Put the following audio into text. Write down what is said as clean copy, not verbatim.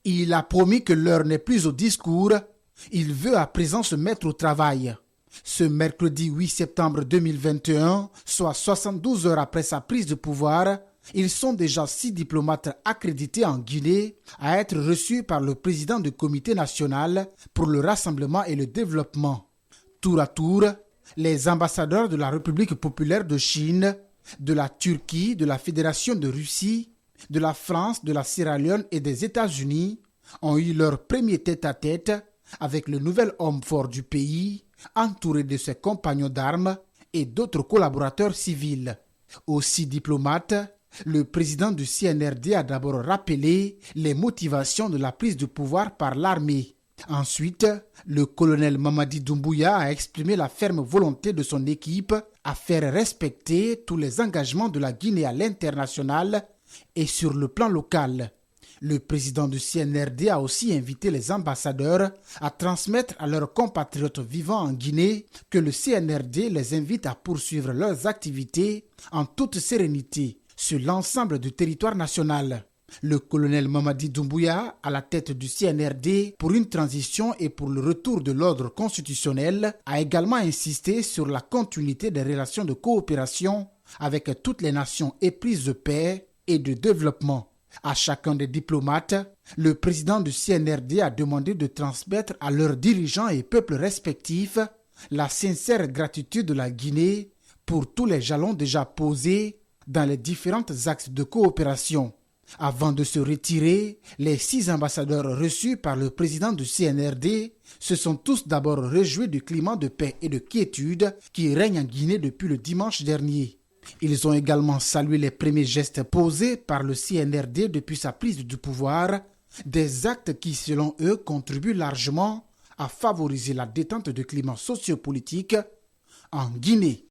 Il a promis que l'heure n'est plus au discours. Il veut à présent se mettre au travail. Ce mercredi 8 septembre 2021, soit 72 heures après sa prise de pouvoir, ils sont déjà 6 diplomates accrédités en Guinée à être reçus par le président du comité national pour le rassemblement et le développement. Tour à tour, les ambassadeurs de la République populaire de Chine, de la Turquie, de la Fédération de Russie, de la France, de la Sierra Leone et des États-Unis ont eu leur premier tête-à-tête avec le nouvel homme fort du pays, entouré de ses compagnons d'armes et d'autres collaborateurs civils. Aussi diplomate, le président du CNRD a d'abord rappelé les motivations de la prise de pouvoir par l'armée. Ensuite, le colonel Mamadi Doumbouya a exprimé la ferme volonté de son équipe à faire respecter tous les engagements de la Guinée à l'international et sur le plan local. Le président du CNRD a aussi invité les ambassadeurs à transmettre à leurs compatriotes vivant en Guinée que le CNRD les invite à poursuivre leurs activités en toute sérénité sur l'ensemble du territoire national. Le colonel Mamadi Doumbouya, à la tête du CNRD pour une transition et pour le retour de l'ordre constitutionnel, a également insisté sur la continuité des relations de coopération avec toutes les nations éprises de paix et de développement. À chacun des diplomates, le président du CNRD a demandé de transmettre à leurs dirigeants et peuples respectifs la sincère gratitude de la Guinée pour tous les jalons déjà posés dans les différents axes de coopération. Avant de se retirer, les 6 ambassadeurs reçus par le président du CNRD se sont tous d'abord réjouis du climat de paix et de quiétude qui règne en Guinée depuis le dimanche dernier. Ils ont également salué les premiers gestes posés par le CNRD depuis sa prise du pouvoir, des actes qui, selon eux, contribuent largement à favoriser la détente du climat sociopolitique en Guinée.